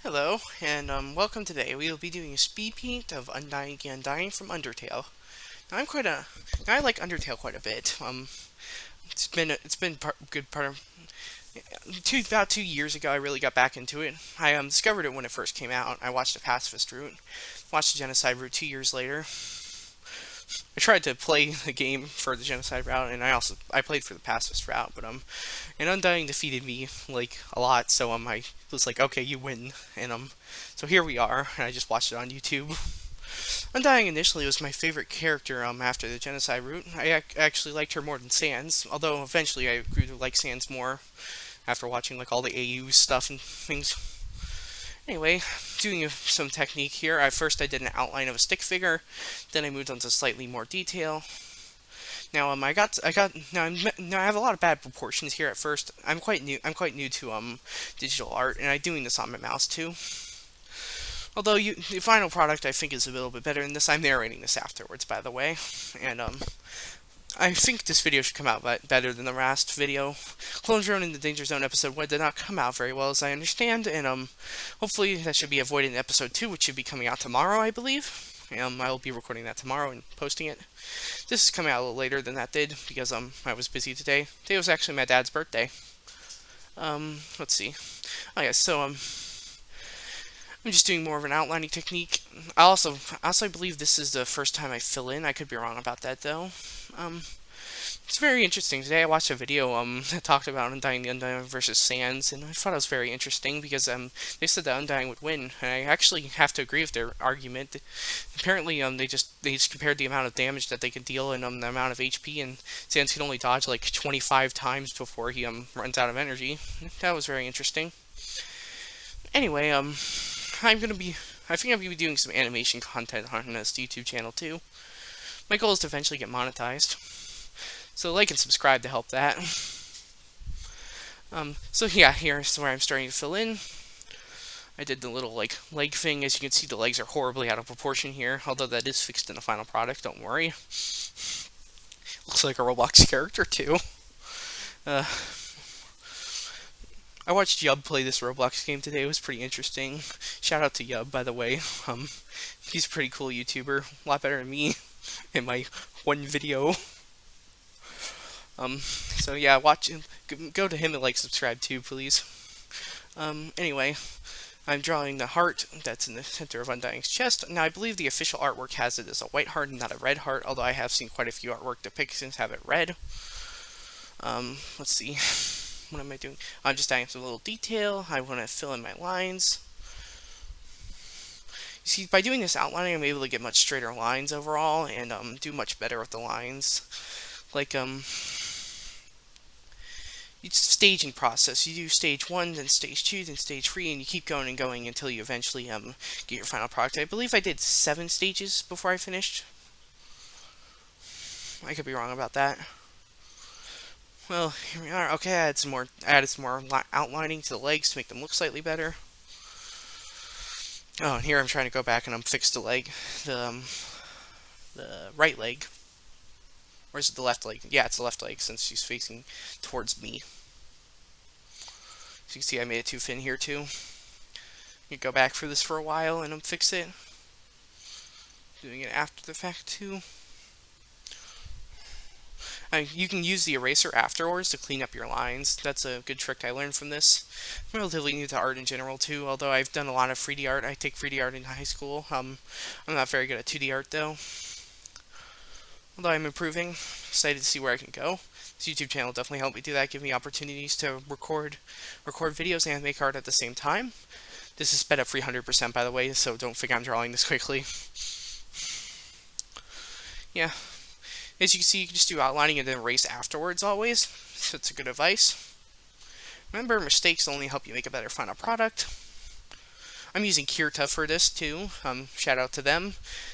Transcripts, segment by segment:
Hello, and welcome today. We will be doing a speed paint of Undying from Undertale. Now, I like Undertale quite a bit. It's been good part of about 2 years ago. I really got back into it. I discovered it when it first came out. I watched the pacifist route, watched the genocide route 2 years later. I tried to play the game for the genocide route, and I played for the pacifist route, but and Undying defeated me like a lot, so I was like, okay, you win, and so here we are, and I just watched it on YouTube. Undying initially was my favorite character after the genocide route. I actually liked her more than Sans, although eventually I grew to like Sans more after watching like all the AU stuff and things. Anyway, doing some technique here. I did an outline of a stick figure, then I moved on to slightly more detail. Now now I have a lot of bad proportions here at first. I'm quite new to digital art, and I'm doing this on my mouse too. Although the final product I think is a little bit better than this. I'm narrating this afterwards, by the way, and I think this video should come out better than the last video. Clone Drone in the Danger Zone episode 1 did not come out very well, as I understand, and hopefully that should be avoided in episode 2, which should be coming out tomorrow, I believe. I will be recording that tomorrow and posting it. This is coming out a little later than that did because I was busy today. Today was actually my dad's birthday. Let's see. Oh yeah, so I'm just doing more of an outlining technique. I also believe this is the first time I fill in. I could be wrong about that though. Um, it's very interesting. Today I watched a video that talked about Undying the Undying versus Sans, and I thought it was very interesting because they said that Undying would win, and I actually have to agree with their argument. Apparently they just compared the amount of damage that they could deal and the amount of HP, and Sans can only dodge like 25 times before he runs out of energy. That was very interesting. Anyway, I'm gonna be I think I'm gonna be doing some animation content on this YouTube channel too. My goal is to eventually get monetized. So like and subscribe to help that. So yeah, here's where I'm starting to fill in. I did the little like leg thing. As you can see, the legs are horribly out of proportion here, although that is fixed in the final product, don't worry. Looks like a Roblox character too. Uh, I watched Yub play this Roblox game today. It was pretty interesting. Shout out to Yub, by the way. He's a pretty cool YouTuber, a lot better than me in my one video. So yeah, watch him. Go to him and like subscribe too, please. Anyway, I'm drawing the heart that's in the center of Undying's chest. Now I believe the official artwork has it as a white heart and not a red heart, although I have seen quite a few artwork depictions have it red. Let's see. What am I doing? I'm just adding some little detail. I want to fill in my lines. You see, by doing this outlining, I'm able to get much straighter lines overall and do much better with the lines. Like it's a staging process. You do stage 1, then stage 2, then stage 3, and you keep going and going until you eventually get your final product. I believe I did 7 stages before I finished. I could be wrong about that. Well, here we are. Okay, I added some more outlining to the legs to make them look slightly better. Oh, and here I'm trying to go back and fix the leg, the right leg. Or is it the left leg? Yeah, it's the left leg since she's facing towards me. So you can see I made it too thin here too. You go back for this for a while and fix it. Doing it after the fact too. You can use the eraser afterwards to clean up your lines. That's a good trick I learned from this. I'm relatively new to art in general too, although I've done a lot of 3D art. I take 3D art in high school. I'm not very good at 2D art though. Although I'm improving. Excited to see where I can go. This YouTube channel definitely helped me do that, give me opportunities to record videos and make art at the same time. This is sped up 300% by the way, so don't think I'm drawing this quickly. Yeah. As you can see, you can just do outlining and then erase afterwards always, so it's a good advice. Remember, mistakes only help you make a better final product. I'm using Kirta for this too. Shout out to them.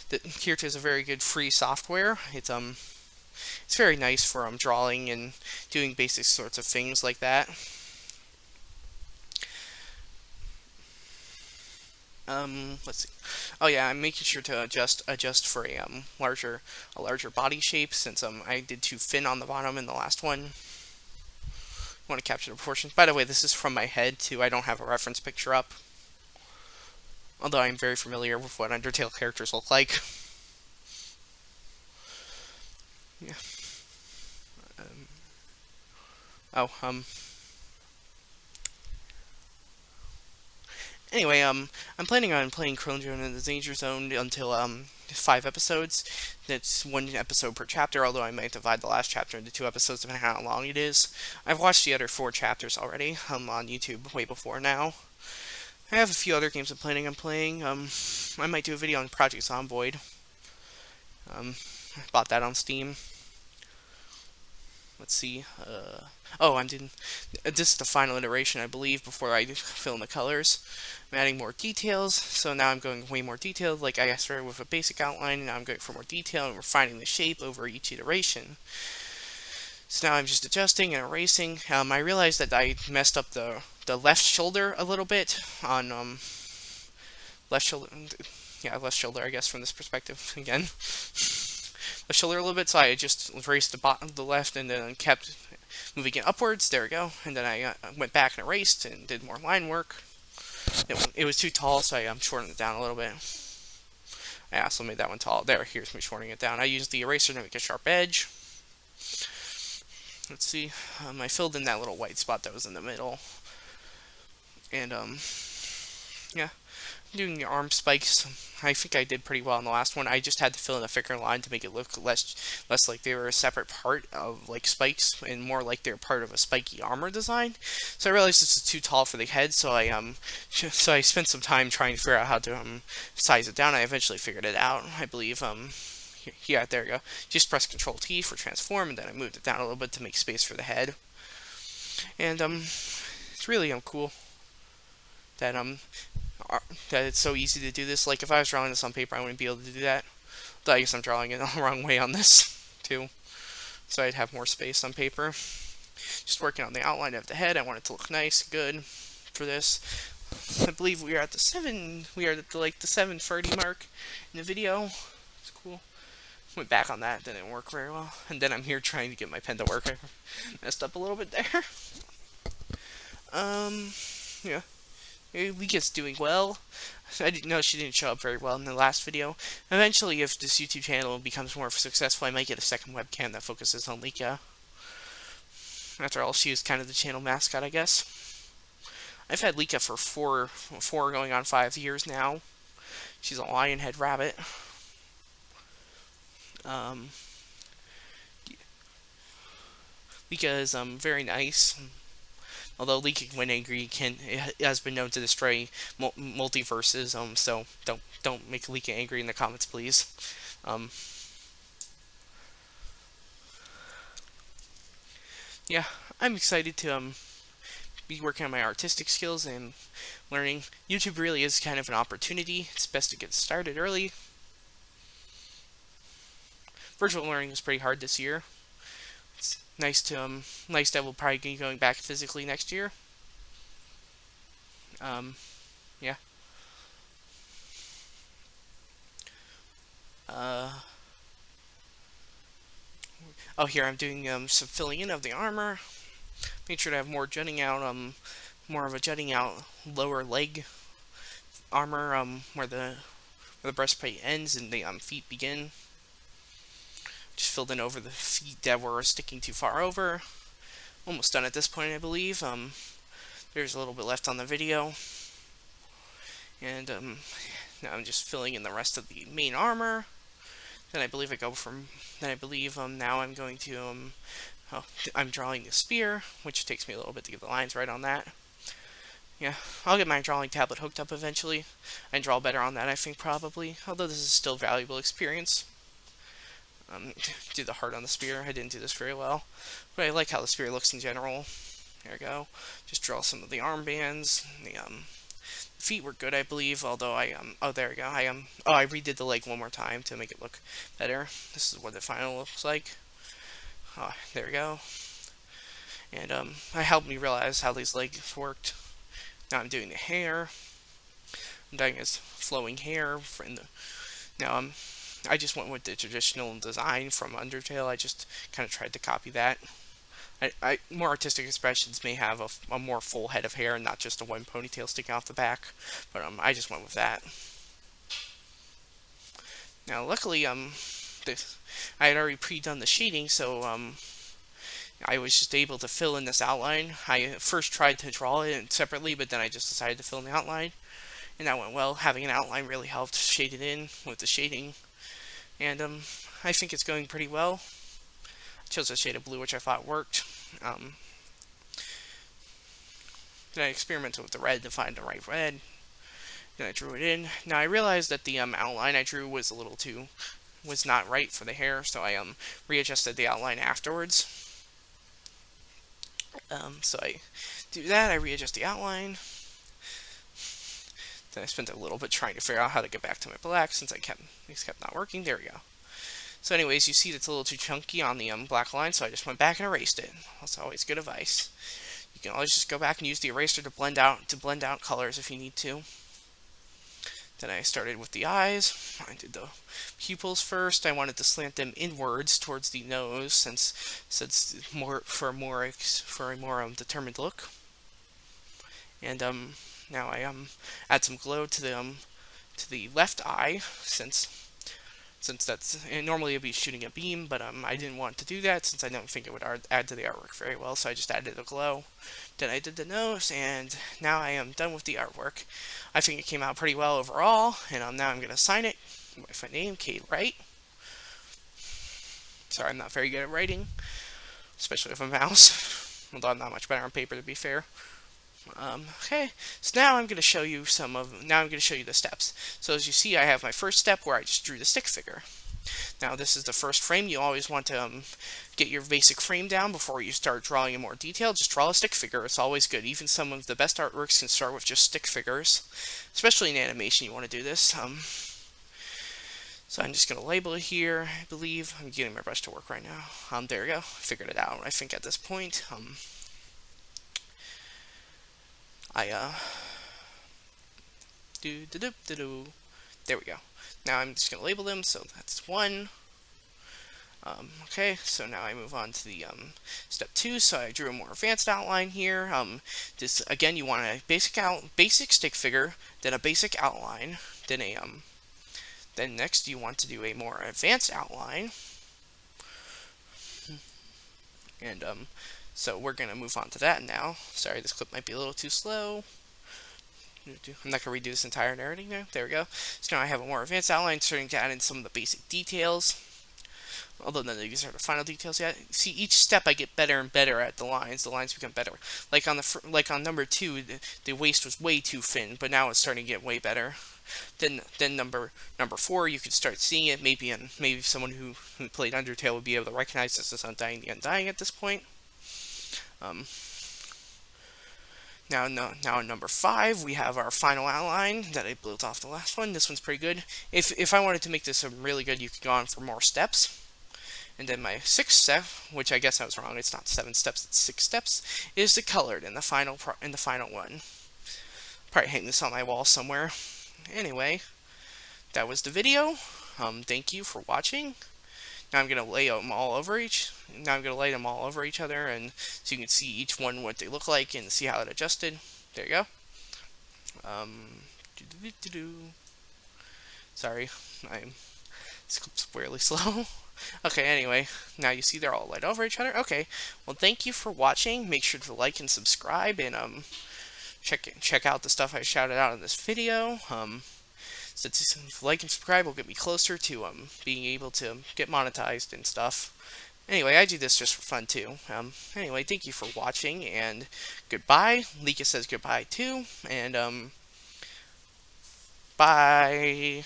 Kirta is a very good free software. It's very nice for drawing and doing basic sorts of things like that. Let's see. Oh yeah, I'm making sure to adjust for a larger body shape since I did too thin on the bottom in the last one. I want to capture the proportions. By the way, this is from my head too. I don't have a reference picture up. Although I'm very familiar with what Undertale characters look like. Yeah. Um, oh, Anyway, I'm planning on playing Chrono in the Danger Zone until 5 episodes. That's one episode per chapter. Although I might divide the last chapter into 2 episodes depending on how long it is. I've watched the other 4 chapters already. On YouTube way before now. I have a few other games I'm planning on playing. I might do a video on Project Zomboid. I bought that on Steam. Let's see. Oh, I'm doing. This is the final iteration, I believe, before I fill in the colors. I'm adding more details, so now I'm going way more detailed. Like I started with a basic outline, and now I'm going for more detail and refining the shape over each iteration. So now I'm just adjusting and erasing. I realized that I messed up the left shoulder a little bit on left shoulder. Yeah, left shoulder, I guess, from this perspective again. The shoulder a little bit, so I just erased the bottom, the left, and then kept moving it upwards. There we go. And then I went back and erased and did more line work. It was too tall, so I shortened it down a little bit. I also made that one tall. There, here's me shortening it down. I used the eraser to make a sharp edge. Let's see. I filled in that little white spot that was in the middle. And, yeah. Doing the arm spikes, I think I did pretty well in the last one. I just had to fill in a thicker line to make it look less like they were a separate part of like spikes and more like they're part of a spiky armor design. So I realized this is too tall for the head, so I spent some time trying to figure out how to size it down. I eventually figured it out. I believe yeah, there we go. Just press Control T for transform, and then I moved it down a little bit to make space for the head. And it's really cool that that it's so easy to do this. Like, if I was drawing this on paper, I wouldn't be able to do that. But I guess I'm drawing it the wrong way on this, too. So I'd have more space on paper. Just working on the outline of the head. I want it to look nice, good for this. I believe we are at like the 7:30 mark in the video. It's cool. Went back on that, didn't work very well. And then I'm here trying to get my pen to work. I messed up a little bit there. Yeah. Lika's doing well. I didn't know she didn't show up very well in the last video. Eventually, if this YouTube channel becomes more successful, I might get a second webcam that focuses on Lika. After all, she is kind of the channel mascot, I guess. I've had Lika for four going on 5 years now. She's a lion-head rabbit. Lika is very nice. Although Lika, when angry, it has been known to destroy multiverses. So don't make Lika angry in the comments, please. Yeah, I'm excited to be working on my artistic skills and learning. YouTube really is kind of an opportunity. It's best to get started early. Virtual learning was pretty hard this year. It's nice that we'll probably be going back physically next year. Yeah. Oh, here I'm doing some filling in of the armor. Make sure to have more jutting out, more of a jutting out lower leg armor, where the breastplate ends and the feet begin. Just filled in over the feet that were sticking too far over. Almost done at this point, I believe. There's a little bit left on the video. And now I'm just filling in the rest of the main armor. Then I believe now I'm going to I'm drawing the spear, which takes me a little bit to get the lines right on that. Yeah, I'll get my drawing tablet hooked up eventually. I can draw better on that, I think, probably. Although this is still valuable experience. Do the heart on the spear. I didn't do this very well, but I like how the spear looks in general. There we go. Just draw some of the armbands. The feet were good, I believe. Although oh, there we go. I redid the leg one more time to make it look better. This is what the final looks like. Oh, there we go. And it helped me realize how these legs worked. Now I'm doing the hair. I'm doing his flowing hair. Now I just went with the traditional design from Undertale. I just kind of tried to copy that. More artistic expressions may have a more full head of hair and not just a one ponytail sticking off the back, but I just went with that. Now, luckily, I had already pre-done the shading, so I was just able to fill in this outline. I first tried to draw it separately, but then I just decided to fill in the outline, and that went well. Having an outline really helped shade it in with the shading, and I think it's going pretty well. I chose a shade of blue, which I thought worked. Then I experimented with the red to find the right red. Then I drew it in. Now I realized that the outline I drew was not right for the hair, so I readjusted the outline afterwards. So I do that. I readjust the outline. Then I spent a little bit trying to figure out how to get back to my black since it kept not working. There we go. So anyways, you see it's a little too chunky on the black line, so I just went back and erased it. That's always good advice. You can always just go back and use the eraser to blend out colors if you need to. Then I started with the eyes. I did the pupils first. I wanted to slant them inwards towards the nose, since for a more determined look. And now I add some glow to the left eye, since that's normally I'd be shooting a beam, but I didn't want to do that since I don't think it would add to the artwork very well. So I just added a glow. Then I did the nose, and now I am done with the artwork. I think it came out pretty well overall, and now I'm going to sign it with my name, Kate Wright. Sorry, I'm not very good at writing, especially with a mouse. Although I'm not much better on paper, to be fair. Okay, so now I'm going to show you the steps. So as you see, I have my first step where I just drew the stick figure. Now this is the first frame. You always want to get your basic frame down before you start drawing in more detail. Just draw a stick figure. It's always good. Even some of the best artworks can start with just stick figures. Especially in animation, you want to do this. So I'm just going to label it here, I believe. I'm getting my brush to work right now. There we go. Figured it out. I think at this point, there we go. Now I'm just going to label them, so that's one. Okay, so now I move on to the step 2. So I drew a more advanced outline here. This again, you want a basic stick figure, then a basic outline, then next you want to do a more advanced outline, and so we're gonna move on to that now. Sorry, this clip might be a little too slow. I'm not going to redo this entire narrative now. There we go. So now I have a more advanced outline, starting to add in some of the basic details. Although none of these are the final details yet. See, each step I get better and better at the lines. The lines become better. Like on number 2, the waist was way too thin, but now it's starting to get way better. Then number 4, you could start seeing it. Maybe someone who played Undertale would be able to recognize this as Undying the Undying at this point. Now in number 5, we have our final outline that I built off the last one. This one's pretty good. If I wanted to make this really good, you could go on for more steps. And then my 6th step, which I guess I was wrong, it's not 7 steps, it's 6 steps, is the colored in the final one. Probably hang this on my wall somewhere. Anyway, that was the video. Thank you for watching. Now I'm gonna lay them all over each other, and so you can see each one what they look like and see how it adjusted. There you go. Sorry, this clip's really slow. Okay, anyway, now you see they're all laid over each other. Okay, well, thank you for watching. Make sure to like and subscribe, and check out the stuff I shouted out in this video. Since like and subscribe will get me closer to being able to get monetized and stuff. Anyway, I do this just for fun too. Anyway, thank you for watching, and goodbye. Lika says goodbye too, and bye.